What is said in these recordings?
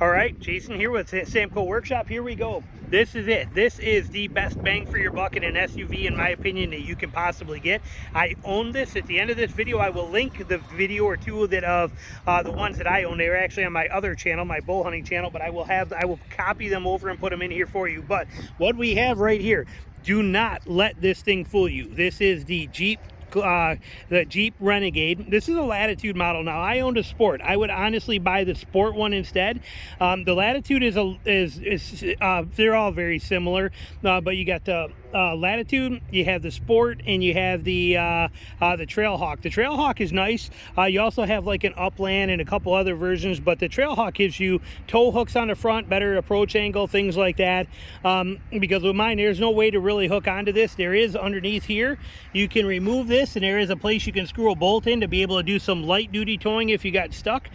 All right, Jason here with Samco Workshop. Here we go. This is it. This is the best bang for your buck in an SUV, in my opinion, that you can possibly get. I own this. At the end of this video, I will link the video or two that of the ones that I own. They are actually on my other channel, my bow hunting channel, but I will copy them over and put them in here for you. But what we have right here, do not let this thing fool you. This is the Jeep Renegade. This is a Latitude model. Now, I owned a Sport. I would honestly buy the Sport one instead. The Latitude they're all very similar, but you got the Latitude, you have the Sport, and you have the Trailhawk. The Trailhawk is nice. You also have like an Upland and a couple other versions, but the Trailhawk gives you tow hooks on the front, better approach angle, things like that. Because with mine, there's no way to really hook onto this. There is underneath here. You can remove this, and there is a place you can screw a bolt in to be able to do some light duty towing if you got stuck.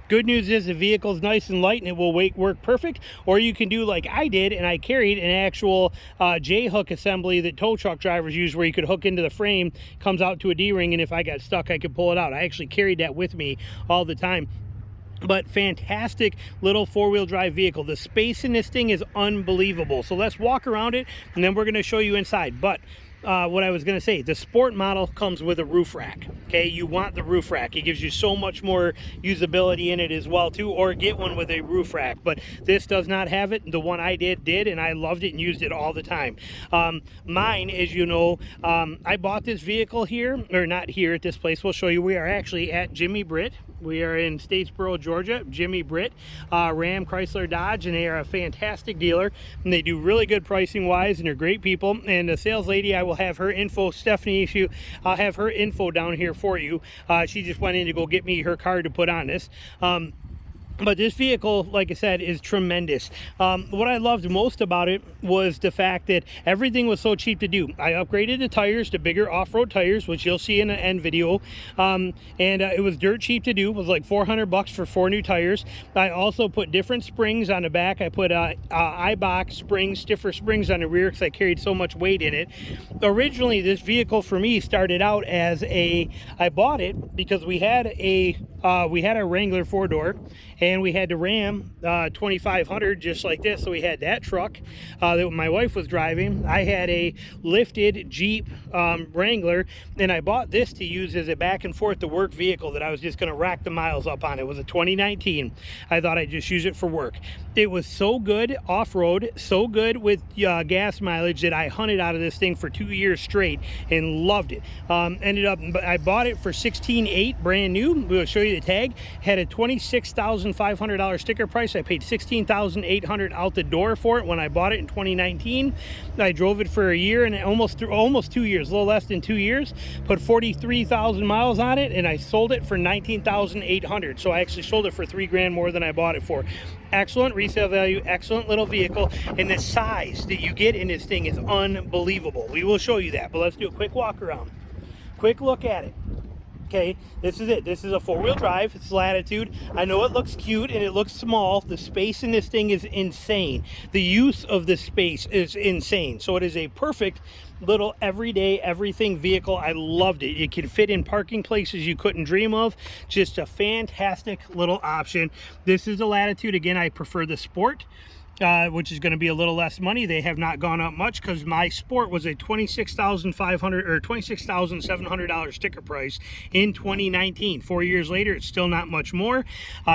Good news is the vehicle's nice and light and it will work perfect. Or you can do like I did, and I carried an actual J-hook assembly that tow truck drivers use, where you could hook into the frame, comes out to a D-ring, and if I got stuck, I could pull it out. I actually carried that with me all the time. But fantastic little four-wheel drive vehicle. The space in this thing is unbelievable. So let's walk around it, and then we're going to show you inside. But what I was going to say, the Sport model comes with a roof rack. Okay, you want the roof rack. It gives you so much more usability in it as well too, or get one with a roof rack. But this does not have it. The one I did, and I loved it and used it all the time. Mine, as you know, I bought this vehicle here, or not here at this place. We'll show you. We are actually at Jimmy Britt. We are in Statesboro, Georgia. Jimmy Britt, Ram, Chrysler, Dodge, and they are a fantastic dealer, and they do really good pricing wise, and they're great people. And the sales lady, I will have her info, Stephanie, I'll have her info down here for you. She just went in to go get me her card to put on this. But this vehicle, like I said, is tremendous. What I loved most about it was the fact that everything was so cheap to do. I upgraded the tires to bigger off-road tires, which you'll see in the end video. It was dirt cheap to do. It was like $400 for 4 new tires. I also put different springs on the back. I put iBox springs, stiffer springs on the rear, because I carried so much weight in it. Originally, this vehicle for me started out as I bought it because we had a Wrangler 4-door, and we had the Ram 2500 just like this. So we had that truck that my wife was driving. I had a lifted Jeep Wrangler, and I bought this to use as a back and forth to work vehicle that I was just going to rack the miles up on. It was a 2019. I thought I'd just use it for work. It was so good off-road, so good with gas mileage, that I hunted out of this thing for 2 years straight and loved it. I bought it for $16,800 brand new. We'll show you the tag. Had a $26,500 sticker price. I paid $16,800 out the door for it when I bought it in 2019. I drove it for a year and almost 2 years, a little less than 2 years. Put 43,000 miles on it, and I sold it for $19,800. So I actually sold it for $3,000 more than I bought it for. Excellent resale value, excellent little vehicle, and the size that you get in this thing is unbelievable. We will show you that, but let's do a quick walk around. Quick look at it. Okay, this is it. This is a 4-wheel drive. It's Latitude. I know it looks cute and it looks small. The space in this thing is insane. The use of the space is insane. So it is a perfect little everyday everything vehicle. I loved it. It can fit in parking places you couldn't dream of. Just a fantastic little option. This is the Latitude. Again, I prefer the Sport, which is going to be a little less money. They have not gone up much, because my Sport was a $26,500 or $26,700 sticker price in 2019. 4 years later, it's still not much more.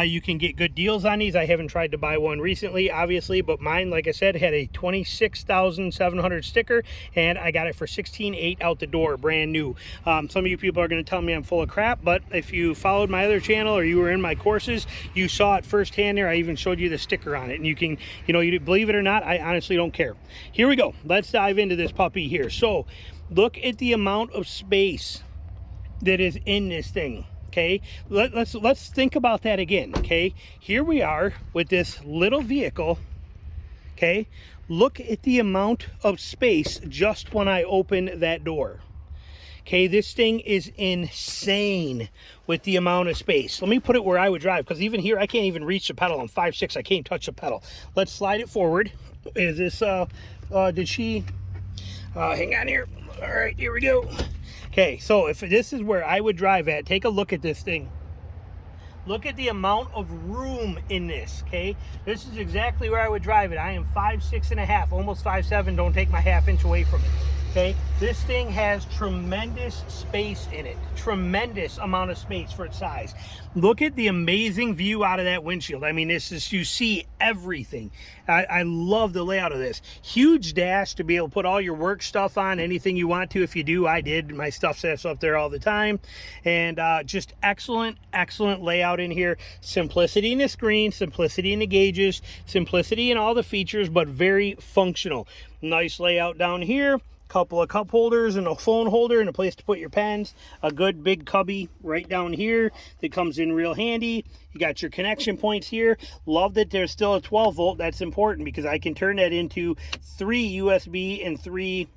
You can get good deals on these. I haven't tried to buy one recently, obviously, but mine, like I said, had a $26,700 sticker, and I got it for $16,800 out the door, brand new. Some of you people are going to tell me I'm full of crap, but if you followed my other channel or you were in my courses, you saw it firsthand there. I even showed you the sticker on it, and you can, you believe it or not, I honestly don't care. Here we go. Let's dive into this puppy here. So look at the amount of space that is in this thing. Okay, let's think about that again. Okay, here we are with this little vehicle. Okay, look at the amount of space just when I open that door. Okay, this thing is insane with the amount of space. Let me put it where I would drive, because even here, I can't even reach the pedal. I'm 5'6", I can't touch the pedal. Let's slide it forward. Is this, did she, hang on here. All right, here we go. Okay, so if this is where I would drive at, take a look at this thing. Look at the amount of room in this, okay? This is exactly where I would drive it. I am 5'6½", almost 5'7". Don't take my ½ inch away from it, okay? This thing has tremendous space in it. Tremendous amount of space for its size. Look at the amazing view out of that windshield. I mean, this is, you see everything. I love the layout of this. Huge dash to be able to put all your work stuff on, anything you want to. If you do, I did. My stuff sets up there all the time. And just excellent, excellent layout in here. Simplicity in the screen, simplicity in the gauges, simplicity in all the features, but very functional. Nice layout down here. Couple of cup holders and a phone holder and a place to put your pens. A good big cubby right down here that comes in real handy. You got your connection points here. Love that there's still a 12 volt. That's important because I can turn that into 3 USB and 3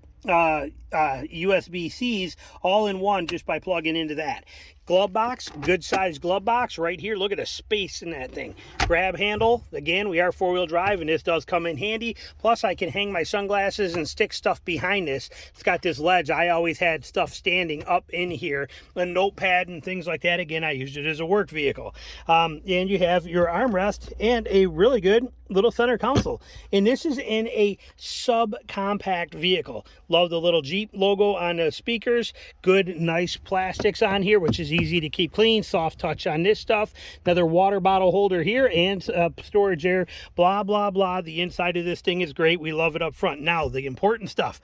USB-Cs all in one just by plugging into that. Glove box, good sized glove box right here. Look at the space in that thing. Grab handle, again, we are 4-wheel drive and this does come in handy. Plus I can hang my sunglasses and stick stuff behind this. It's got this ledge. I always had stuff standing up in here, a notepad and things like that. Again, I used it as a work vehicle. And you have your armrest and a really good little center console. And this is in a subcompact vehicle. Love the little Jeep logo on the speakers. Good, nice plastics on here, which is easy to keep clean. Soft touch on this stuff. Another water bottle holder here and storage there. Blah, blah, blah. The inside of this thing is great. We love it up front. Now, the important stuff.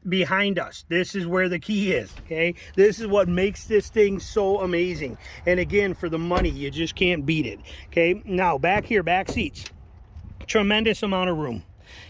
Behind us, this is where the key is, okay? This is what makes this thing so amazing. And again, for the money, you just can't beat it, okay? Now, back here, back seats. Tremendous amount of room.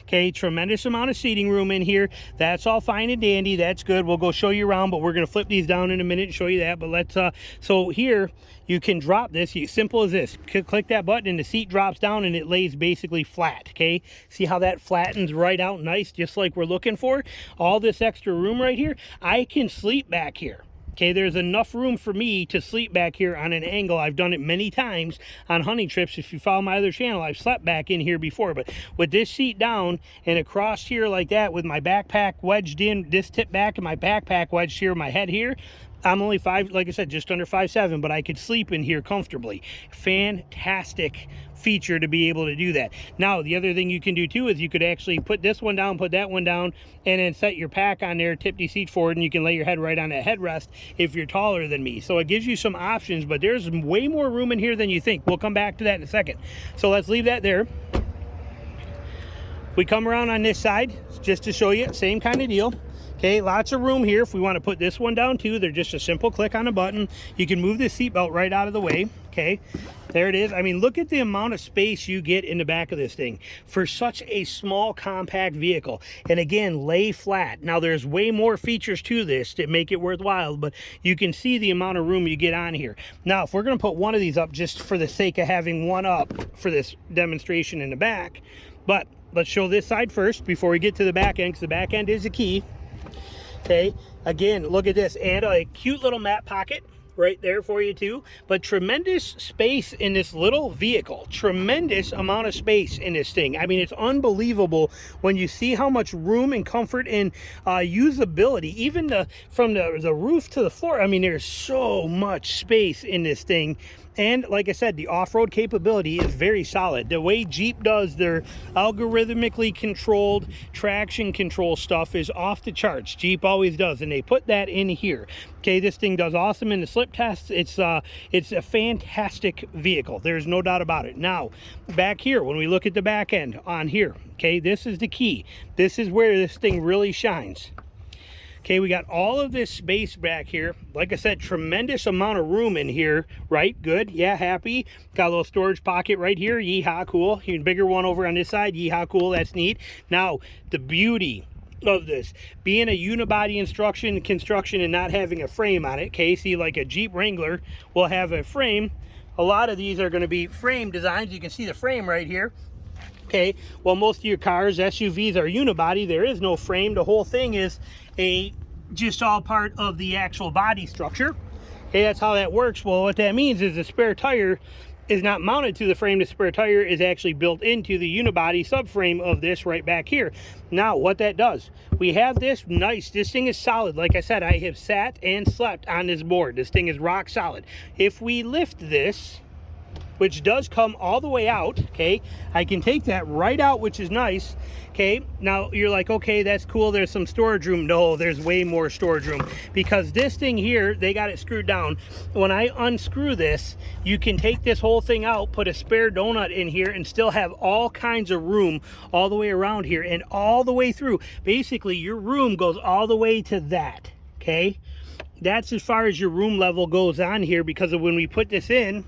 Okay, tremendous amount of seating room in here. That's all fine and dandy. That's good. We'll go show you around, but we're going to flip these down in a minute and show you that. But let's, so here you can drop this. Simple as this. Click that button and the seat drops down and it lays basically flat. Okay, see how that flattens right out nice, just like we're looking for. All this extra room right here. I can sleep back here. Okay, there's enough room for me to sleep back here on an angle. I've done it many times on hunting trips. If you follow my other channel, I've slept back in here before. But with this seat down and across here like that with my backpack wedged in, this tip back and my backpack wedged here, my head here, I'm only like I said, just under 5'7", but I could sleep in here comfortably. Fantastic feature to be able to do that. Now, the other thing you can do too is you could actually put this one down, put that one down, and then set your pack on there, tip the seat forward, and you can lay your head right on that headrest if you're taller than me. So it gives you some options, but there's way more room in here than you think. We'll come back to that in a second. So let's leave that there. We come around on this side just to show you, same kind of deal. Okay, lots of room here. If we want to put this one down too, they're just a simple click on a button. You can move the seatbelt right out of the way. Okay, there it is. I mean, look at the amount of space you get in the back of this thing for such a small, compact vehicle. And again, lay flat. Now, there's way more features to this that make it worthwhile, but you can see the amount of room you get on here. Now, if we're going to put one of these up just for the sake of having one up for this demonstration in the back, but let's show this side first before we get to the back end, because the back end is the key. Okay, again, look at this, and a cute little map pocket right there for you too, but tremendous space in this little vehicle. Tremendous amount of space in this thing. I mean, it's unbelievable when you see how much room and comfort and usability, even from the roof to the floor. I mean, there's so much space in this thing. And like I said, the off-road capability is very solid. The way Jeep does their algorithmically controlled traction control stuff is off the charts. Jeep always does, and they put that in here. Okay, this thing does awesome in the slip tests. It's a fantastic vehicle. There's no doubt about it. Now, back here, when we look at the back end on here, okay, this is the key. This is where this thing really shines. Okay, we got all of this space back here. Like I said, tremendous amount of room in here, right? Good, yeah, happy. Got a little storage pocket right here, yeehaw, cool. Even bigger one over on this side, yeehaw, cool, that's neat. Now, the beauty of this, being a unibody construction and not having a frame on it, okay, see, like a Jeep Wrangler will have a frame. A lot of these are gonna be frame designs. You can see the frame right here. Okay, well, most of your cars, SUVs, are unibody. There is no frame. The whole thing is just all part of the actual body structure. Okay, that's how that works. Well, what that means is the spare tire is not mounted to the frame. The spare tire is actually built into the unibody subframe of this right back here. Now, what that does, we have this nice, this thing is solid. Like I said, I have sat and slept on this board. This thing is rock solid. If we lift this, which does come all the way out, okay? I can take that right out, which is nice, okay? Now you're like, okay, that's cool, there's some storage room. No, there's way more storage room, because this thing here, they got it screwed down. When I unscrew this, you can take this whole thing out, put a spare donut in here, and still have all kinds of room all the way around here and all the way through. Basically, your room goes all the way to that, okay? That's as far as your room level goes on here, because of when we put this in,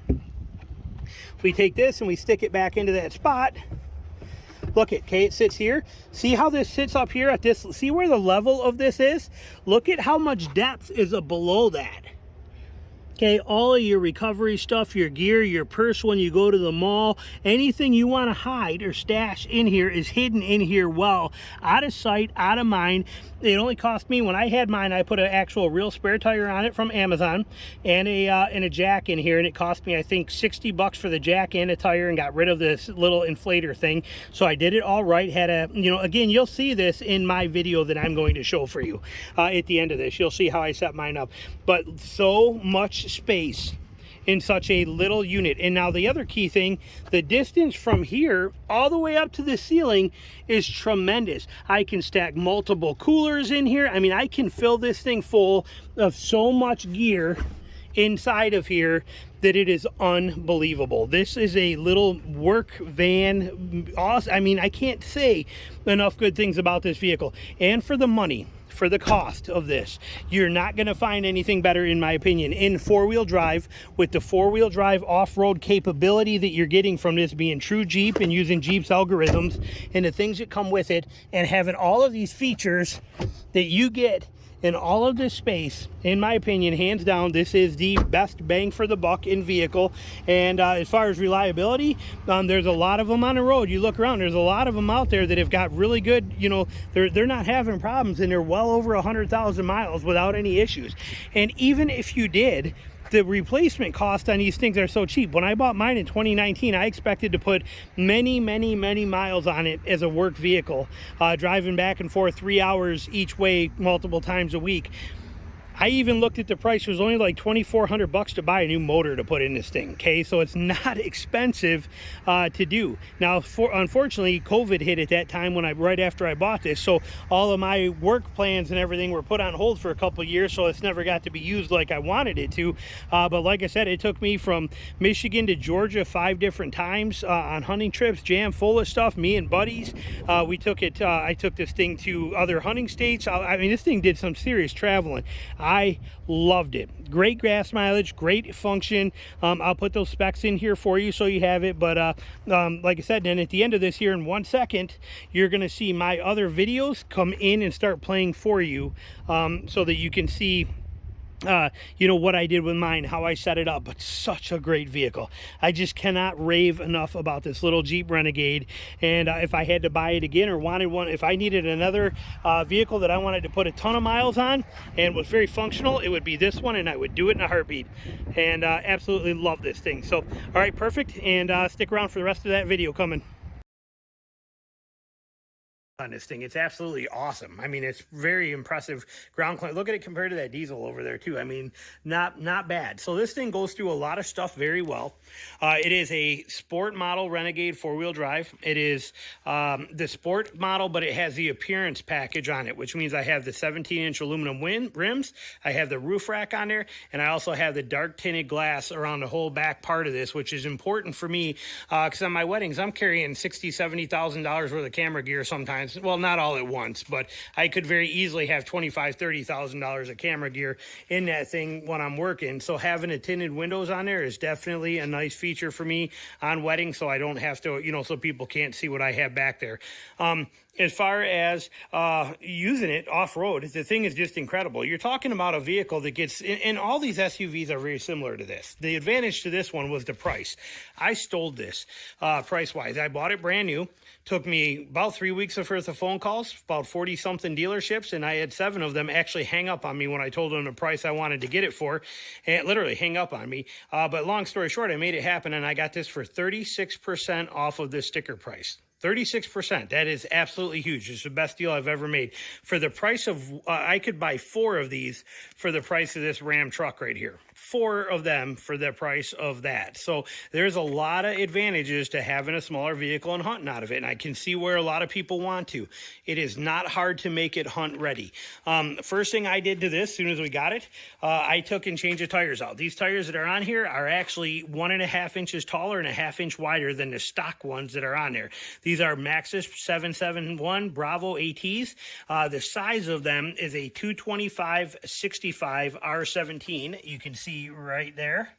we take this and we stick it back into that spot. Look at, okay, it sits here. See how this sits up here at this, see where the level of this is? Look at how much depth is below that. Okay, all of your recovery stuff, your gear, your purse when you go to the mall, anything you want to hide or stash in here is hidden in here well. Out of sight, out of mind. It only cost me, when I had mine, I put an actual real spare tire on it from Amazon and a jack in here, and it cost me, I think, 60 bucks for the jack and a tire, and got rid of this little inflator thing. So I did it all right. Had a, you know, again, you'll see this in my video that I'm going to show for you at the end of this. You'll see how I set mine up. But so much space in such a little unit. And now the other key thing, the distance from here all the way up to the ceiling is tremendous. I can stack multiple coolers in here. I mean, I can fill this thing full of so much gear inside of here that it is unbelievable. This is a little work van. Awesome. I mean, I can't say enough good things about this vehicle. And for the money, for the cost of this, you're not going to find anything better, in my opinion, in four-wheel drive, with the four-wheel drive off-road capability that you're getting from this being true Jeep and using Jeep's algorithms and the things that come with it, and having all of these features that you get in all of this space. In my opinion, hands down, this is the best bang for the buck in vehicle. And as far as reliability, there's a lot of them on the road. You look around, there's a lot of them out there that have got really good, you know, they're not having problems, and they're well over 100,000 miles without any issues. And even if you did, the replacement cost on these things are so cheap. When I bought mine in 2019, I expected to put many miles on it as a work vehicle, driving back and forth 3 hours each way multiple times a week. I even looked at the price. It was only like $2,400 to buy a new motor to put in this thing, okay? So it's not expensive to do. Now, unfortunately, COVID hit at that time when right after I bought this, so all of my work plans and everything were put on hold for a couple of years, so it's never got to be used like I wanted it to. But like I said, it took me from Michigan to Georgia 5 different times on hunting trips, jam full of stuff, me and buddies. We took it, I took this thing to other hunting states. I mean, this thing did some serious traveling. I loved it. Great gas mileage, great function. I'll put those specs in here for you so you have it. But like I said, then at the end of this here in 1 second, you're going to see my other videos come in and start playing for you, so that you can see you know, what I did with mine, how I set it up. But such a great vehicle. I just cannot rave enough about this little Jeep Renegade. And if I had to buy it again, or wanted one, if I needed another vehicle that I wanted to put a ton of miles on and was very functional, it would be this one, and I would do it in a heartbeat. And absolutely love this thing. So all right, perfect. And stick around for the rest of that video coming on this thing. It's absolutely awesome. I mean, it's very impressive ground clearance. Look at it compared to that diesel over there too. I mean, not bad. So this thing goes through a lot of stuff very well. It is a sport model Renegade 4-wheel drive. It is the sport model, but it has the appearance package on it, which means I have the 17-inch aluminum rims, I have the roof rack on there, and I also have the dark tinted glass around the whole back part of this, which is important for me because on my weddings, I'm carrying $60,000, $70,000 worth of camera gear sometimes. Well, not all at once, but I could very easily have $25,000, $30,000 of camera gear in that thing when I'm working. So having the tinted windows on there is definitely a nice feature for me on weddings, so I don't have to, you know, so people can't see what I have back there. As far as using it off-road, the thing is just incredible. You're talking about a vehicle that gets, and all these SUVs are very similar to this. The advantage to this one was the price. I stole this price-wise. I bought it brand new. Took me about 3 weeks worth of phone calls, about 40-something dealerships, and I had 7 of them actually hang up on me when I told them the price I wanted to get it for, and literally hang up on me. But long story short, I made it happen, and I got this for 36% off of the sticker price. 36%. That is absolutely huge. It's the best deal I've ever made. For the price of, I could buy 4 of these for the price of this Ram truck right here. 4 of them for the price of that. So there's a lot of advantages to having a smaller vehicle and hunting out of it. And I can see where a lot of people want to. It is not hard to make it hunt ready. First thing I did to this, as soon as we got it, I took and changed the tires out. These tires that are on here are actually 1.5 inches taller and 1/2 inch wider than the stock ones that are on there. These are Maxxis 771 Bravo ATs. The size of them is a 225/65 R17. You can see right there.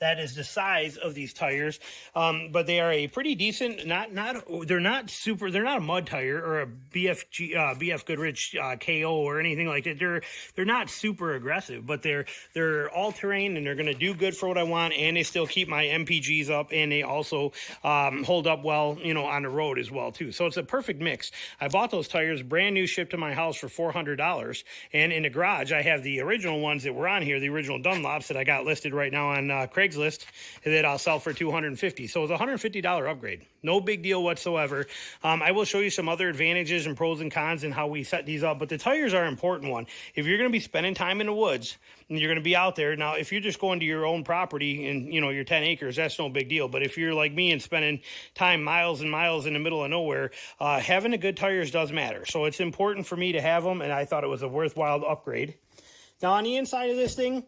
That is the size of these tires, but they are a pretty decent. They're not a mud tire or a BF Goodrich KO or anything like that. They're not super aggressive, but they're all terrain and they're going to do good for what I want. And they still keep my MPGs up, and they also hold up well, you know, on the road as well too. So it's a perfect mix. I bought those tires brand new, shipped to my house for $400, and in the garage I have the original ones that were on here, the original Dunlops that I got listed right now on Craigslist that I'll sell for $250. So it's a $150 upgrade. No big deal whatsoever. I will show you some other advantages and pros and cons and how we set these up, but the tires are an important one. If you're going to be spending time in the woods and you're going to be out there, now if you're just going to your own property and you know your 10 acres, that's no big deal. But if you're like me and spending time miles and miles in the middle of nowhere, having the good tires does matter. So it's important for me to have them, and I thought it was a worthwhile upgrade. Now on the inside of this thing,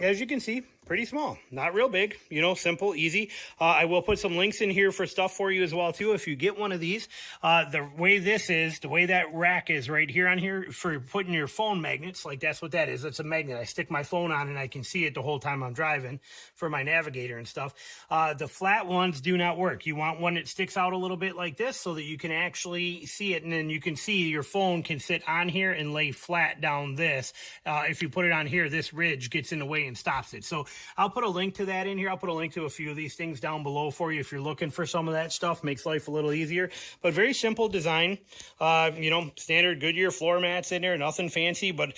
as you can see, pretty small, not real big, you know, simple, easy. I will put some links in here for stuff for you as well too. If you get one of these, the way that rack is right here on here for putting your phone magnets, like that's what that is. It's a magnet. I stick my phone on and I can see it the whole time I'm driving for my navigator and stuff. The flat ones do not work. You want one that sticks out a little bit like this so that you can actually see it, and then you can see your phone can sit on here and lay flat down this. If you put it on here, this ridge gets in the way and stops it. So I'll put a link to that in here. I'll put a link to a few of these things down below for you if you're looking for some of that stuff. Makes life a little easier, but very simple design. You know, standard Goodyear floor mats in there, nothing fancy, but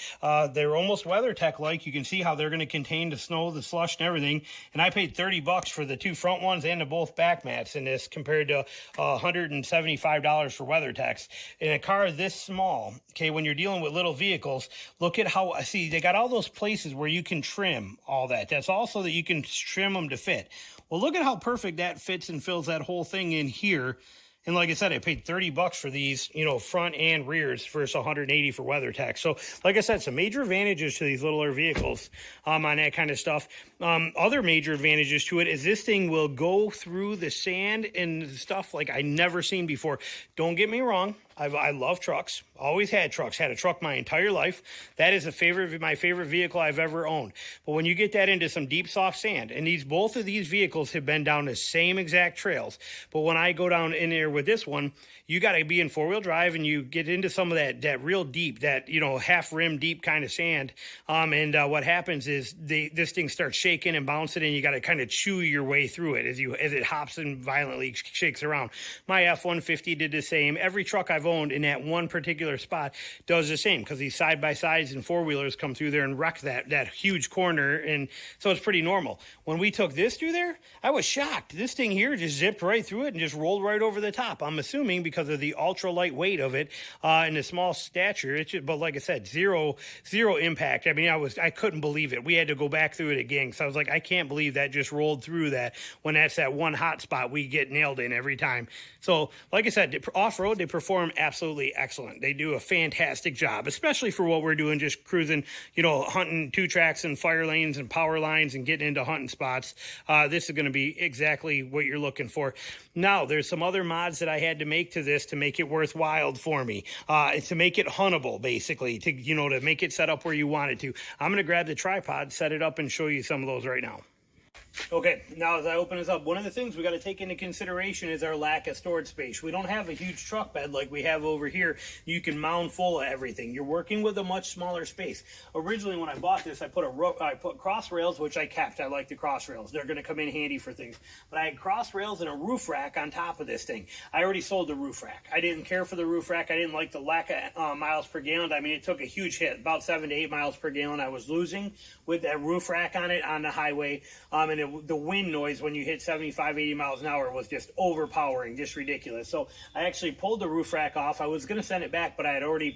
they're almost WeatherTech-like. You can see how they're going to contain the snow, the slush, and everything. And I paid $30 for the 2 front ones and the both back mats in this, compared to $175 for WeatherTechs. In a car this small, okay, when you're dealing with little vehicles, look at how, see, they got all those places where you can trim all that. That's also that you can trim them to fit. Well, look at how perfect that fits and fills that whole thing in here. And like I said, I paid $30 for these, you know, front and rears versus $180 for WeatherTech. So like I said, some major advantages to these littler vehicles on that kind of stuff. Other major advantages to it is this thing will go through the sand and stuff like I never seen before. Don't get me wrong. I love trucks. Always had trucks. Had a truck my entire life. That is my favorite vehicle I've ever owned. But when you get that into some deep, soft sand, and both of these vehicles have been down the same exact trails. But when I go down in there with this one, you got to be in 4-wheel drive, and you get into some of that real deep, that, you know, half rim deep kind of sand. What happens is this thing starts shaking and bouncing, and you got to kind of chew your way through it as it hops and violently shakes around. My F-150 did the same. Every truck I've owned in that one particular spot does the same, because these side-by-sides and four-wheelers come through there and wreck that huge corner, and so it's pretty normal. When we took this through there, I was shocked. This thing here just zipped right through it and just rolled right over the top. I'm assuming because of the ultra-light weight of it and the small stature. But like I said, zero impact. I mean, I couldn't believe it. We had to go back through it again, because I was like, I can't believe that just rolled through that, when that's that one hot spot we get nailed in every time. So like I said, off-road, they perform absolutely excellent. They do a fantastic job, especially for what we're doing, just cruising, you know, hunting 2-tracks and fire lanes and power lines and getting into hunting spots. This is going to be exactly what you're looking for. Now, there's some other mods that I had to make to this to make it worthwhile for me, to make it huntable, basically, to make it set up where you want it to. I'm going to grab the tripod, set it up, and show you some of those right now. Okay, now as I open this up, one of the things we got to take into consideration is our lack of storage space. We don't have a huge truck bed like we have over here. You can mound full of everything. You're working with a much smaller space. Originally, when I bought this, I put cross rails, which I kept. I like the cross rails. They're going to come in handy for things. But I had cross rails and a roof rack on top of this thing. I already sold the roof rack. I didn't care for the roof rack. I didn't like the lack of miles per gallon. I mean, it took a huge hit, about 7 to 8 miles per gallon I was losing with that roof rack on it on the highway. And the wind noise when you hit 75, 80 miles an hour was just overpowering, just ridiculous. So I actually pulled the roof rack off. I was going to send it back, but I had already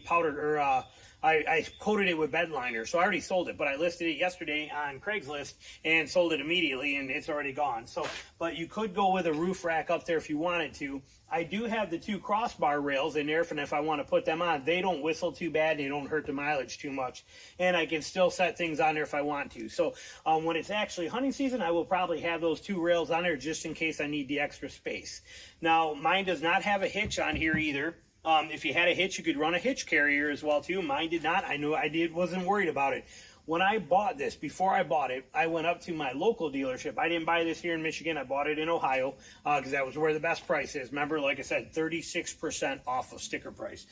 I coated it with bed liner, so I already sold it, but I listed it yesterday on Craigslist and sold it immediately, and it's already gone. So, but you could go with a roof rack up there if you wanted to. I do have the 2 crossbar rails in there, and if I want to put them on, they don't whistle too bad, they don't hurt the mileage too much, and I can still set things on there if I want to. So when it's actually hunting season, I will probably have those 2 rails on there just in case I need the extra space. Now, mine does not have a hitch on here either. If you had a hitch, you could run a hitch carrier as well too. Mine did not. I knew I wasn't worried about it. When I bought this, before I bought it, I went up to my local dealership. I didn't buy this here in Michigan. I bought it in Ohio because that was where the best price is. Remember, like I said, 36% off of sticker price.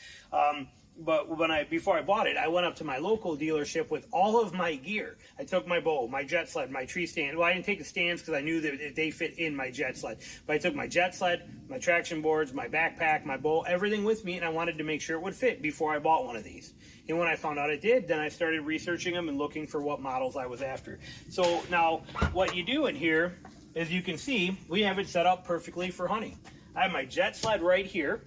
But before I bought it, I went up to my local dealership with all of my gear. I took my bow, my jet sled, my tree stand. Well, I didn't take the stands because I knew that they fit in my jet sled. But I took my jet sled, my traction boards, my backpack, my bow, everything with me, and I wanted to make sure it would fit before I bought one of these. And when I found out it did, then I started researching them and looking for what models I was after. So now what you do in here, as you can see, we have it set up perfectly for hunting. I have my jet sled right here.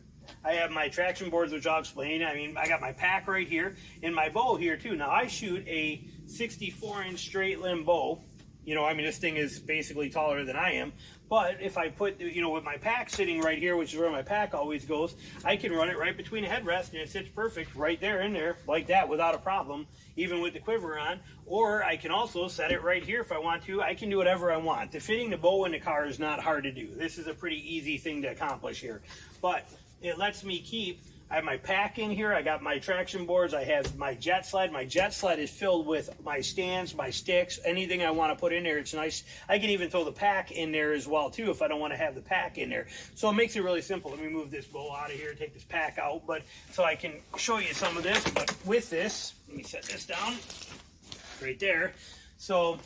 I have my traction boards, which I'll explain. I mean, I got my pack right here and my bow here too. Now I shoot a 64-inch straight limb bow. You know, I mean, this thing is basically taller than I am. But if I put, you know, with my pack sitting right here, which is where my pack always goes, I can run it right between a headrest and it sits perfect right there in there like that without a problem, even with the quiver on. Or I can also set it right here if I want to. I can do whatever I want. The fitting the bow in the car is not hard to do. This is a pretty easy thing to accomplish here. But it lets me keep, I have my pack in here, I got my traction boards, I have my jet sled. My jet sled is filled with my stands, my sticks, anything I want to put in there. It's nice. I can even throw the pack in there as well too if I don't want to have the pack in there. So it makes it really simple. Let me move this bow out of here, take this pack out, but so I can show you some of this. But with this, let me set this down right there. So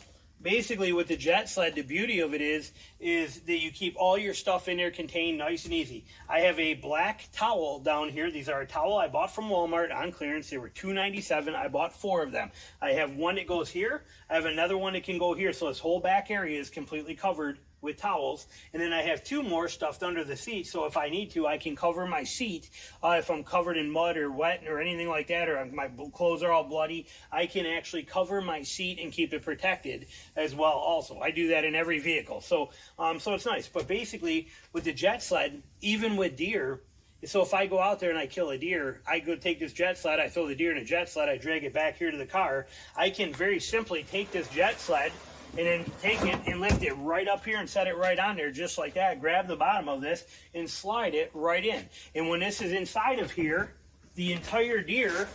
basically with the jet sled, the beauty of it is that you keep all your stuff in there contained nice and easy. I have a black towel down here. These are a towel I bought from Walmart on clearance. They were $2.97. I bought 4 of them. I have one that goes here. I have another one that can go here. So this whole back area is completely covered with towels, and then I have 2 more stuffed under the seat, so if I need to, I can cover my seat. If I'm covered in mud or wet or anything like that, or my clothes are all bloody, I can actually cover my seat and keep it protected as well also. I do that in every vehicle, so it's nice. But basically, with the jet sled, even with deer, so if I go out there and I kill a deer, I go take this jet sled, I throw the deer in a jet sled, I drag it back here to the car, I can very simply take this jet sled and then take it and lift it right up here and set it right on there just like that. Grab the bottom of this and slide it right in. And when this is inside of here, the entire deer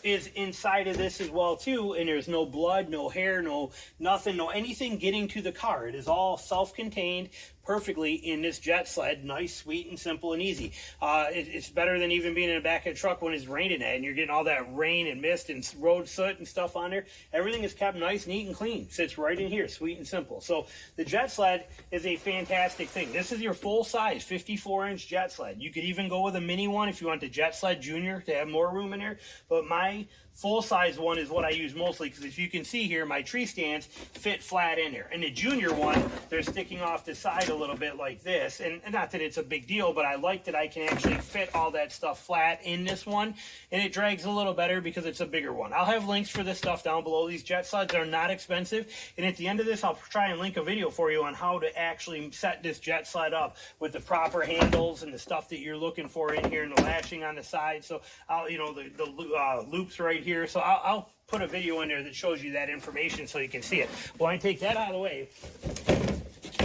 is inside of this as well too, and there's no blood, no hair, no nothing, no anything getting to the car. It is all self-contained perfectly in this jet sled. Nice, sweet, and simple and easy. It's better than even being in the back of a truck when it's raining and you're getting all that rain and mist and road soot and stuff on there. Everything is kept nice, neat, and clean. Sits right in here, sweet and simple. So the jet sled is a fantastic thing. This is your full size 54-inch jet sled. You could even go with a mini one if you want the jet sled junior to have more room in there, but my full-size one is what I use mostly, because if you can see here, my tree stands fit flat in there. And the junior one, they're sticking off the side a little bit like this. And not that it's a big deal, but I like that I can actually fit all that stuff flat in this one. And it drags a little better because it's a bigger one. I'll have links for this stuff down below. These jet sleds are not expensive. And at the end of this, I'll try and link a video for you on how to actually set this jet sled up with the proper handles and the stuff that you're looking for in here and the latching on the side. So, the loops right here. So I'll put a video in there that shows you that information so you can see it. Well, I take that out of the way.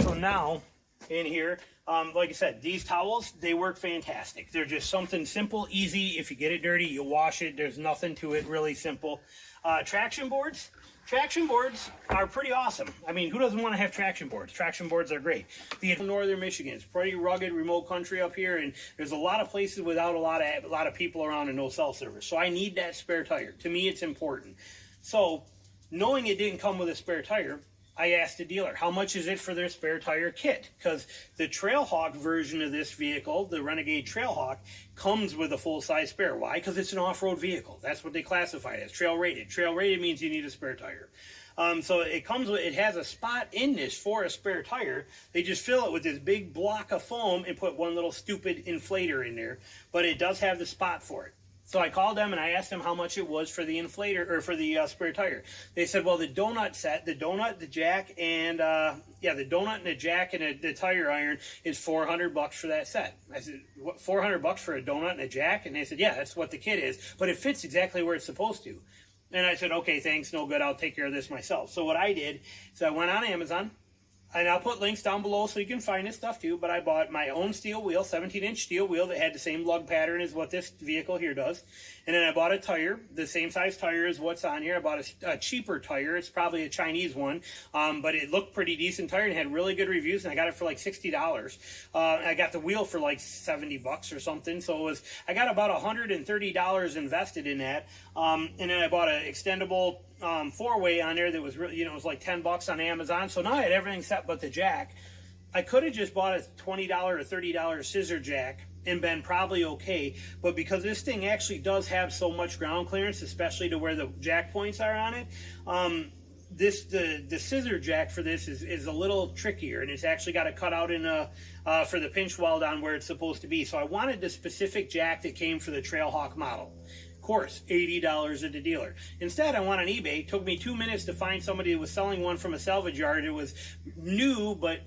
So now in here, like I said, these towels, they work fantastic. They're just something simple, easy. If you get it dirty, you wash it. There's nothing to it, really simple. Traction boards. Traction boards are pretty awesome. I mean, who doesn't want to have traction boards? Traction boards are great. The northern Michigan, it's pretty rugged, remote country up here, and there's a lot of places without a lot of people around and no cell service. So I need that spare tire. To me, it's important. So knowing it didn't come with a spare tire, I asked the dealer, how much is it for their spare tire kit? Because the Trailhawk version of this vehicle, the Renegade Trailhawk, comes with a full-size spare. Why? Because it's an off-road vehicle. That's what they classify it as, trail rated. Trail rated means you need a spare tire. So it comes with, it has a spot in this for a spare tire. They just fill it with this big block of foam and put one little stupid inflator in there. But it does have the spot for it. So I called them and I asked them how much it was for the inflator or for the spare tire. They said, well, the donut set, the donut, the jack, and yeah, the donut and the jack and the tire iron is $400 for that set. I said, what, $400 for a donut and a jack? And they said, yeah, that's what the kit is, but it fits exactly where it's supposed to. And I said, okay, thanks, no good, I'll take care of this myself. So what I did is I went on Amazon, and I'll put links down below so you can find this stuff too, but I bought my own steel wheel, 17-inch steel wheel that had the same lug pattern as what this vehicle here does. And then I bought a tire, the same size tire as what's on here. I bought a cheaper tire. It's probably a Chinese one, but it looked pretty decent tire and had really good reviews, and I got it for like $60. I got the wheel for like $70 or something, so I got about $130 invested in that. And then I bought an extendable four-way on there that was really, it was like $10 on Amazon. So now I had everything set but the jack. I could have just bought a $20 or $30 scissor jack and been probably okay, but because this thing actually does have so much ground clearance, especially to where the jack points are on it, the scissor jack for this is a little trickier, and it's actually got to cut out in for the pinch weld on where it's supposed to be. So I wanted the specific jack that came for the Trailhawk model. Course, $80 at the dealer. Instead, I went on eBay. It took me 2 minutes to find somebody that was selling one from a salvage yard. It was new, but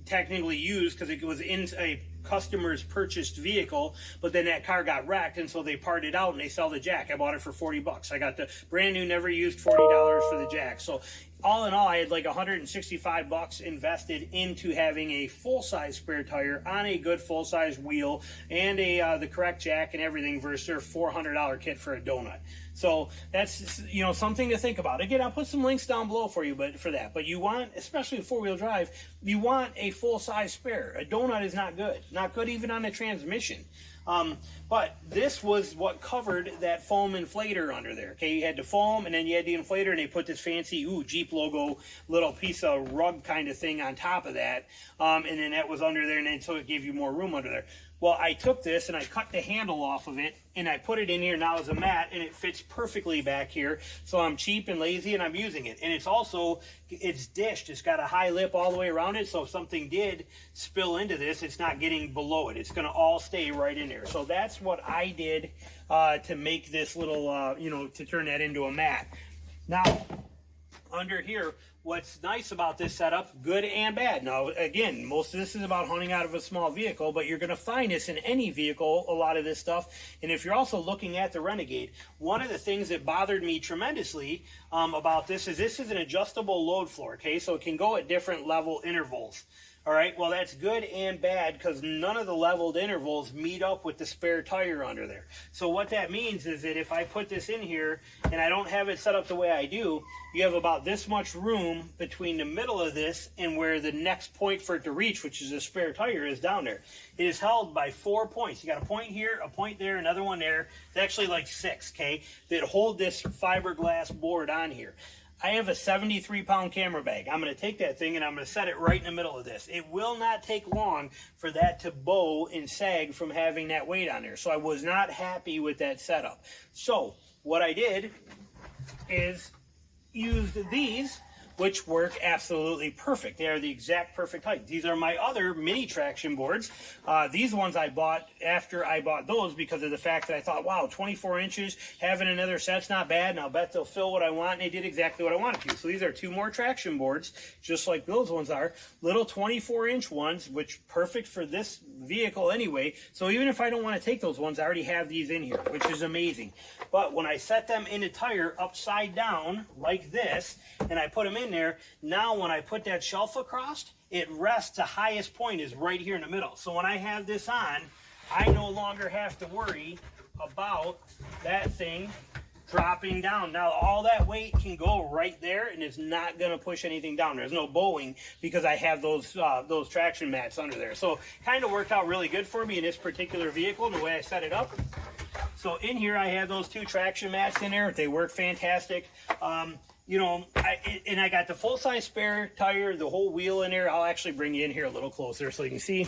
technically used because it was in a customer's purchased vehicle, but then that car got wrecked, and so they parted out and they sell the jack. I bought it for $40. I got the brand new, never used $40 for the jack. So all in all, I had like $165 invested into having a full-size spare tire on a good full-size wheel and the correct jack and everything versus their $400 kit for a donut. So that's something to think about. Again, I'll put some links down below for you, but But you want, especially four-wheel drive, you want a full-size spare. A donut is not good even on the transmission. But this was what covered that foam inflator under there. Okay, you had the foam and then you had the inflator, and they put this fancy Jeep logo little piece of rug kind of thing on top of that, and then that was under there, and then so it gave you more room under there. Well, I took this and I cut the handle off of it and I put it in here now as a mat, and it fits perfectly back here. So I'm cheap and lazy and I'm using it. And it's dished. It's got a high lip all the way around it. So if something did spill into this, it's not getting below it. It's going to all stay right in there. So that's what I did to make this little, to turn that into a mat. Now, under here, what's nice about this setup, good and bad. Now, again, most of this is about hunting out of a small vehicle, but you're going to find this in any vehicle, a lot of this stuff. And if you're also looking at the Renegade, one of the things that bothered me tremendously about this is an adjustable load floor, okay? So it can go at different level intervals. All right, well, that's good and bad because none of the leveled intervals meet up with the spare tire under there. So what that means is that if I put this in here and I don't have it set up the way I do, you have about this much room between the middle of this and where the next point for it to reach, which is a spare tire, is down there. It is held by 4 points. You got a point here, a point there, another one there. It's actually like 6, okay, that hold this fiberglass board on here. I have a 73-pound camera bag. I'm going to take that thing and I'm going to set it right in the middle of this. It will not take long for that to bow and sag from having that weight on there. So I was not happy with that setup. So what I did is used these, which work absolutely perfect. They are the exact perfect height. These are my other mini traction boards. These ones I bought after I bought those because of the fact that I thought, wow, 24 inches, having another set's not bad, and I'll bet they'll fill what I want, and they did exactly what I wanted to. So these are 2 more traction boards, just like those ones are. Little 24-inch ones, which perfect for this vehicle anyway. So even if I don't want to take those ones, I already have these in here, which is amazing. But when I set them in a tire upside down like this, and I put them in there, now when I put that shelf across, it rests, the highest point is right here in the middle. So when I have this on, I no longer have to worry about that thing dropping down. Now all that weight can go right there and it's not going to push anything down. There's no bowing because I have those traction mats under there. So kind of worked out really good for me in this particular vehicle and the way I set it up. So in here I have those 2 traction mats in there. They work fantastic. I got the full-size spare tire, the whole wheel in there. I'll actually bring you in here a little closer so you can see.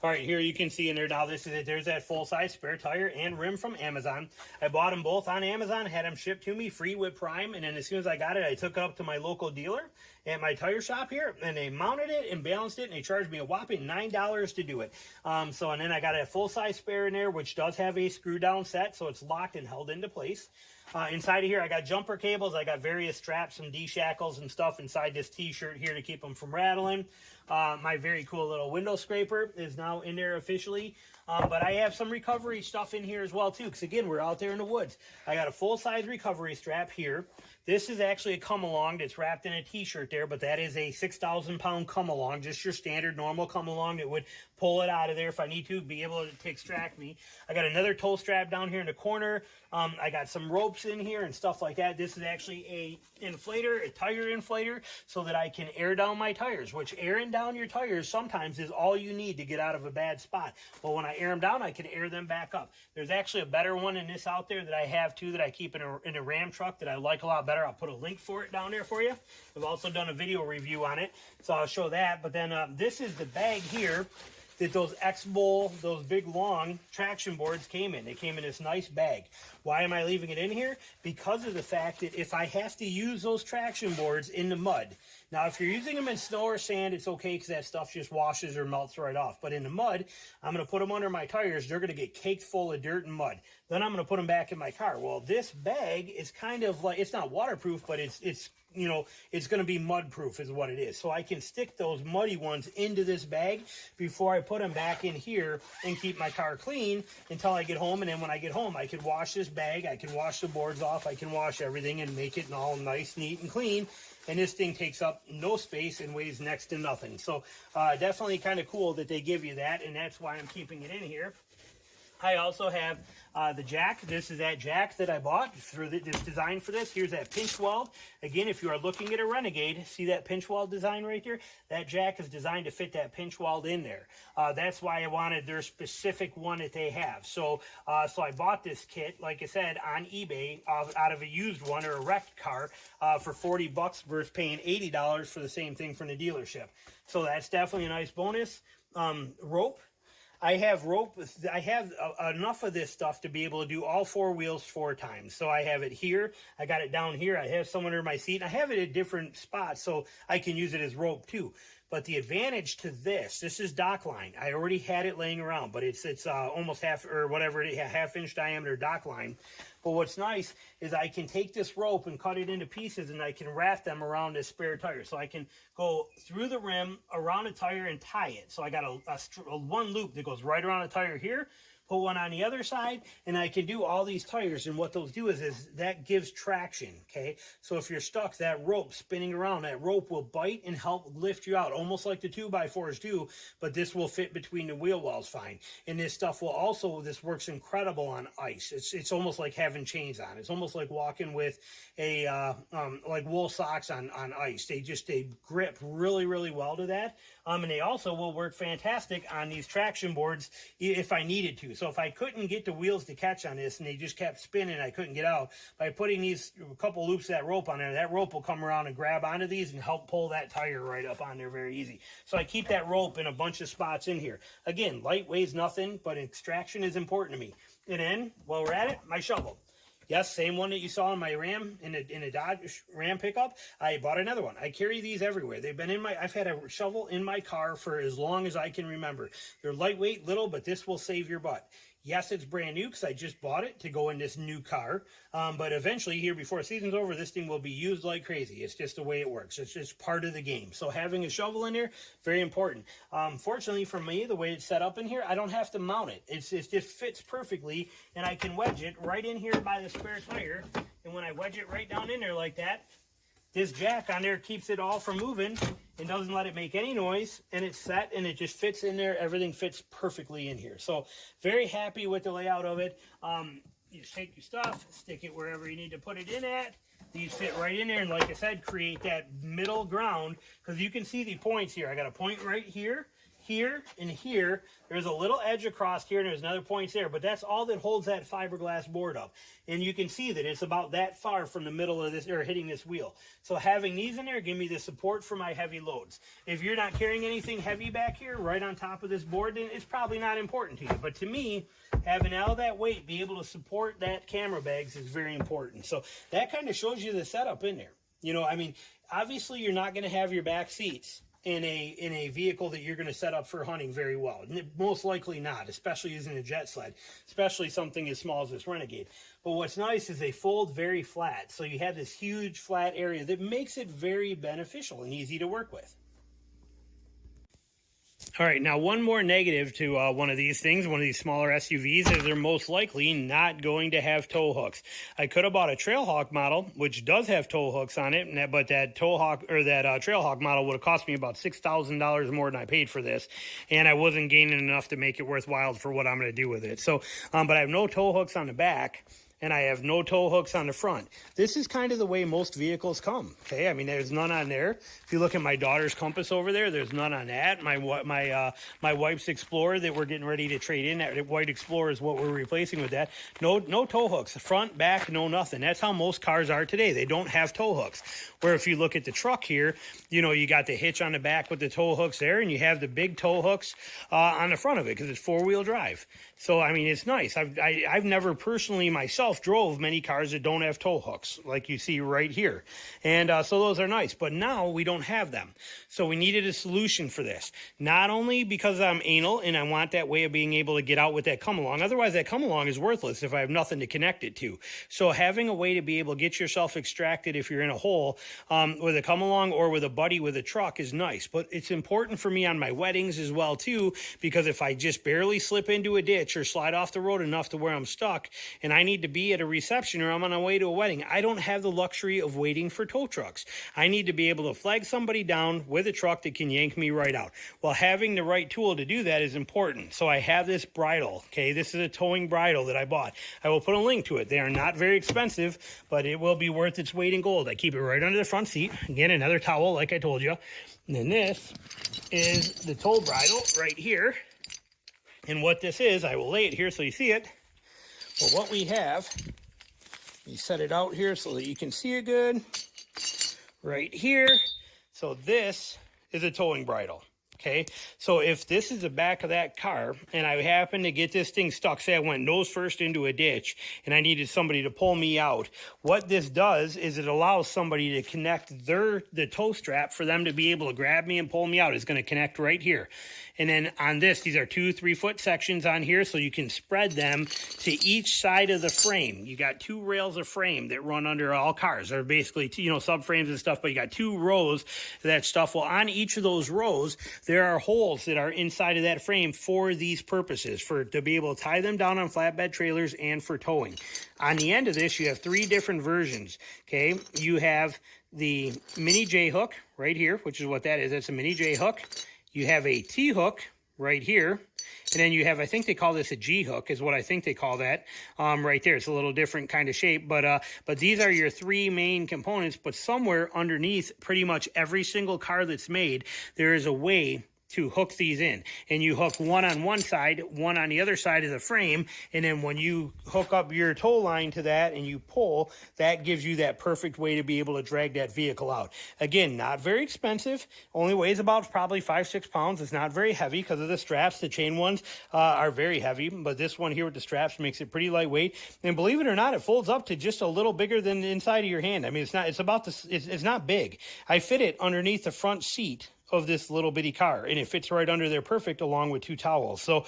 All right, here you can see in there now, this is it. There's that full-size spare tire and rim from Amazon. I bought them both on Amazon, had them shipped to me free with Prime, and then as soon as I got it, I took it up to my local dealer at my tire shop here, and they mounted it and balanced it, and they charged me a whopping $9 to do it. And then I got a full-size spare in there, which does have a screw-down set, so it's locked and held into place. Inside of here, I got jumper cables. I got various straps, some D-shackles and stuff inside this t-shirt here to keep them from rattling. My very cool little window scraper is now in there officially. But I have some recovery stuff in here as well, too, because, again, we're out there in the woods. I got a full-size recovery strap here. This is actually a come-along that's wrapped in a t-shirt there, but that is a 6,000-pound come-along, just your standard normal come-along that would pull it out of there if I need to, be able to extract me. I got another toe strap down here in the corner. I got some ropes in here and stuff like that. This is actually a inflator, a tire inflator, so that I can air down my tires, which airing down your tires sometimes is all you need to get out of a bad spot. But when I air them down, I can air them back up. There's actually a better one than this out there that I have too, that I keep in a Ram truck that I like a lot better. I'll put a link for it down there for you. I've also done a video review on it, so I'll show that. But then this is the bag here that those X-Bowl, those big long traction boards came in. They came in this nice bag. Why am I leaving it in here? Because of the fact that if I have to use those traction boards in the mud, now if you're using them in snow or sand, it's okay because that stuff just washes or melts right off. But in the mud, I'm going to put them under my tires. They're going to get caked full of dirt and mud. Then I'm going to put them back in my car. Well, this bag is kind of like, it's not waterproof, but it's you know, it's going to be mud proof is what it is. So I can stick those muddy ones into this bag before I put them back in here and keep my car clean until I get home. And then when I get home, I can wash this bag. I can wash the boards off. I can wash everything and make it all nice, neat, and clean. And this thing takes up no space and weighs next to nothing. So definitely kind of cool that they give you that. And that's why I'm keeping it in here. I also have the jack. This is that jack that I bought for this design for this. Here's that pinch weld. Again, if you are looking at a Renegade, see that pinch weld design right there? That jack is designed to fit that pinch weld in there. That's why I wanted their specific one that they have. So I bought this kit, like I said, on eBay out of a used one or a wrecked car for $40 versus paying $80 for the same thing from the dealership. So that's definitely a nice bonus. Rope. I have rope. I have enough of this stuff to be able to do all four wheels 4 times. So I have it here. I got it down here. I have some under my seat. I have it at different spots so I can use it as rope too. But the advantage to this is dock line. I already had it laying around, but it's almost half or whatever, half-inch diameter dock line. But what's nice is I can take this rope and cut it into pieces, and I can wrap them around this spare tire. So I can go through the rim, around the tire, and tie it. So I got a one loop that goes right around the tire here, put one on the other side, and I can do all these tires. And what those do is that gives traction, okay? So if you're stuck, that rope spinning around, that rope will bite and help lift you out, almost like the 2x4s do, but this will fit between the wheel wells fine. And this stuff will also, this works incredible on ice. It's almost like having chains on. It's almost like walking with a like wool socks on ice. They grip really, really well to that. And they also will work fantastic on these traction boards if I needed to. So if I couldn't get the wheels to catch on this and they just kept spinning, I couldn't get out, by putting these a couple loops of that rope on there, that rope will come around and grab onto these and help pull that tire right up on there very easy. So I keep that rope in a bunch of spots in here. Again, light weighs nothing, but extraction is important to me. And then, while we're at it, my shovel. Yes, same one that you saw in my Ram, in a Dodge Ram pickup. I bought another one. I carry these everywhere. They've been in I've had a shovel in my car for as long as I can remember. They're lightweight, little, but this will save your butt. Yes, it's brand new because I just bought it to go in this new car. But eventually, here before season's over, this thing will be used like crazy. It's just the way it works. It's just part of the game. So having a shovel in there, very important. Fortunately for me, the way it's set up in here, I don't have to mount it. It just fits perfectly, and I can wedge it right in here by the spare tire. And when I wedge it right down in there like that, this jack on there keeps it all from moving and doesn't let it make any noise, and it's set and it just fits in there. Everything fits perfectly in here. So very happy with the layout of it. You just take your stuff, stick it wherever you need to put it in at. These fit right in there, and like I said, create that middle ground, because you can see the points here. I got a point right here, here and here, there's a little edge across here, and there's another point there, but that's all that holds that fiberglass board up. And you can see that it's about that far from the middle of this, or hitting this wheel. So having these in there give me the support for my heavy loads. If you're not carrying anything heavy back here, right on top of this board, then it's probably not important to you. But to me, having all that weight be able to support that camera bags is very important. So that kind of shows you the setup in there. You know, I mean, obviously you're not going to have your back seats in a vehicle that you're going to set up for hunting very well. Most likely not, especially using a jet sled, especially something as small as this Renegade. But what's nice is they fold very flat, so you have this huge flat area that makes it very beneficial and easy to work with. All right, now one more negative to one of these things, one of these smaller SUVs, is they're most likely not going to have tow hooks. I could have bought a Trailhawk model, which does have tow hooks on it, but that Trailhawk model would have cost me about $6,000 more than I paid for this, and I wasn't gaining enough to make it worthwhile for what I'm going to do with it. So, but I have no tow hooks on the back, and I have no tow hooks on the front. This is kind of the way most vehicles come, okay? I mean, there's none on there. If you look at my daughter's Compass over there, there's none on that. My wife's Explorer that we're getting ready to trade in, that white Explorer is what we're replacing with that. No tow hooks, front, back, no nothing. That's how most cars are today. They don't have tow hooks. Where if you look at the truck here, you know, you got the hitch on the back with the tow hooks there, and you have the big tow hooks on the front of it because it's four-wheel drive. So, I mean, it's nice. I've never personally myself drove many cars that don't have tow hooks, like you see right here. And so those are nice. But now we don't have them. So we needed a solution for this. Not only because I'm anal and I want that way of being able to get out with that come-along. Otherwise, that come-along is worthless if I have nothing to connect it to. So having a way to be able to get yourself extracted if you're in a hole with a come-along or with a buddy with a truck is nice. But it's important for me on my weddings as well, too, because if I just barely slip into a ditch or slide off the road enough to where I'm stuck and I need to be at a reception or I'm on my way to a wedding, I don't have the luxury of waiting for tow trucks. I need to be able to flag somebody down with a truck that can yank me right out. Well, having the right tool to do that is important. So I have this bridle, okay? This is a towing bridle that I bought. I will put a link to it. They are not very expensive, but it will be worth its weight in gold. I keep it right under the front seat. Again, another towel, like I told you. And then this is the tow bridle right here. And what this is, I will lay it here so you see it. Well, what we have, you set it out here so that you can see it good. Right here. So this is a towing bridle. Okay, so if this is the back of that car and I happen to get this thing stuck, say I went nose first into a ditch and I needed somebody to pull me out, what this does is it allows somebody to connect the tow strap for them to be able to grab me and pull me out. It's going to connect right here. And then on this, these are 2 3-foot sections on here, so you can spread them to each side of the frame. You got 2 rails of frame that run under all cars. They're basically, you know, subframes and stuff, but you got 2 rows of that stuff. Well, on each of those rows, there are holes that are inside of that frame for these purposes, to be able to tie them down on flatbed trailers and for towing. On the end of this, you have 3 different versions, okay? You have the mini J-hook right here, which is what that is. That's a mini J-hook. You have a T-hook right here, and then you have, I think they call this a G-hook, is what I think they call that, right there. It's a little different kind of shape, but these are your 3 main components, but somewhere underneath pretty much every single car that's made, there is a way to hook these in, and you hook one on one side, one on the other side of the frame, and then when you hook up your tow line to that and you pull, that gives you that perfect way to be able to drag that vehicle out. Again, not very expensive, only weighs about probably 5-6 pounds. It's not very heavy because of the straps. The chain ones are very heavy, but this one here with the straps makes it pretty lightweight, and believe it or not, it folds up to just a little bigger than the inside of your hand. I mean, it's not big. I fit it underneath the front seat of this little bitty car, and it fits right under there perfect along with 2 towels. So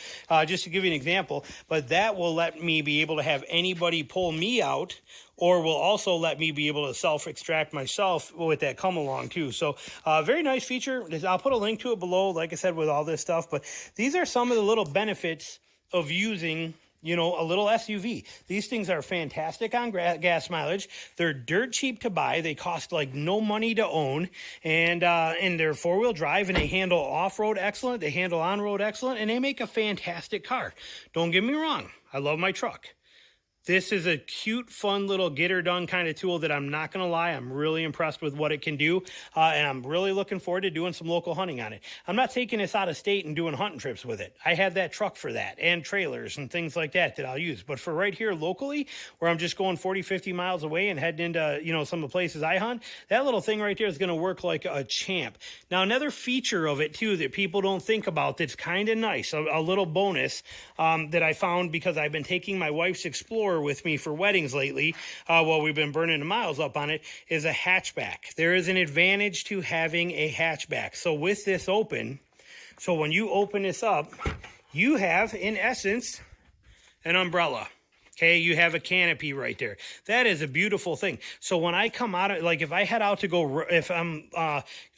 just to give you an example, but that will let me be able to have anybody pull me out, or will also let me be able to self-extract myself with that come along too. So very nice feature. I'll put a link to it below, like I said, with all this stuff, but these are some of the little benefits of using, you know, a little SUV. These things are fantastic on gas mileage. They're dirt cheap to buy. They cost like no money to own, and they're 4-wheel drive, and they handle off-road excellent. They handle on-road excellent, and they make a fantastic car. Don't get me wrong. I love my truck. This is a cute, fun little get her done kind of tool that I'm not going to lie, I'm really impressed with what it can do. And I'm really looking forward to doing some local hunting on it. I'm not taking this out of state and doing hunting trips with it. I have that truck for that, and trailers and things like that I'll use. But for right here locally, where I'm just going 40, 50 miles away and heading into, you know, some of the places I hunt, that little thing right there is going to work like a champ. Now, another feature of it too that people don't think about that's kind of nice, a little bonus that I found because I've been taking my wife's Explorer with me for weddings lately, while we've been burning the miles up on it, is a hatchback. There is an advantage to having a hatchback. So with this open, so when you open this up, you have, in essence, an umbrella. Okay, you have a canopy right there. That is a beautiful thing. So when I come out, like if I head out to go, if I'm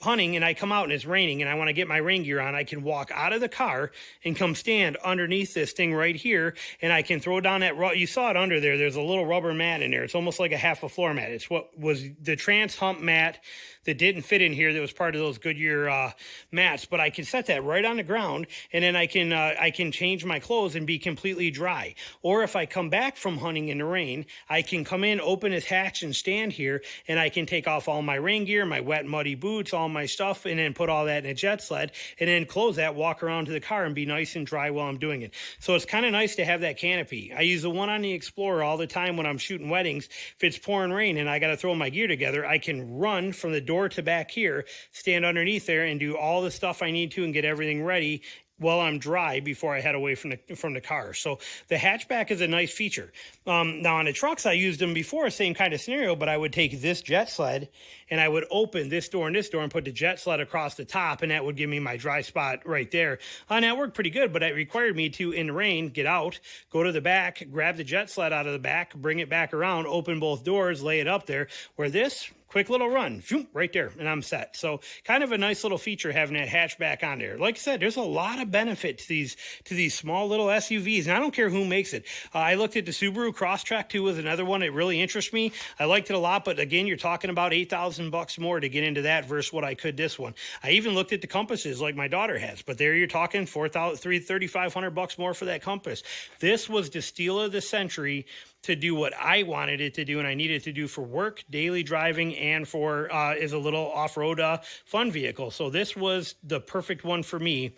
hunting and I come out and it's raining and I want to get my rain gear on, I can walk out of the car and come stand underneath this thing right here, and I can throw down that, you saw it under there, there's a little rubber mat in there. It's almost like a half a floor mat. It's what was the trans hump mat that didn't fit in here that was part of those Goodyear mats, but I can set that right on the ground, and then I can change my clothes and be completely dry. Or if I come back from hunting in the rain, I can come in, open this hatch and stand here, and I can take off all my rain gear, my wet muddy boots, all my stuff, and then put all that in a jet sled, and then close that, walk around to the car and be nice and dry while I'm doing it. So it's kind of nice to have that canopy. I use the one on the Explorer all the time when I'm shooting weddings. If it's pouring rain and I got to throw my gear together, I can run from the door to back here, stand underneath there and do all the stuff I need to and get everything ready while I'm dry before I head away from the car. So the hatchback is a nice feature. Now on the trucks, I used them before, same kind of scenario, but I would take this jet sled and I would open this door and put the jet sled across the top, and that would give me my dry spot right there. And that worked pretty good, but it required me to, in the rain, get out, go to the back, grab the jet sled out of the back, bring it back around, open both doors, lay it up there, where this, quick little run, right there, and I'm set. So kind of a nice little feature having that hatchback on there. Like I said, there's a lot of benefit to these small little SUVs, and I don't care who makes it. I looked at the Subaru Crosstrek 2 was another one that really interests me. I liked it a lot, but again, you're talking about $8,000 more to get into that versus what I could this one. I even looked at the compasses like my daughter has, but there you're talking $3,500 more for that compass. This was the steal of the century to do what I wanted it to do and I needed to do for work, daily driving, and for is a little off-road fun vehicle. So this was the perfect one for me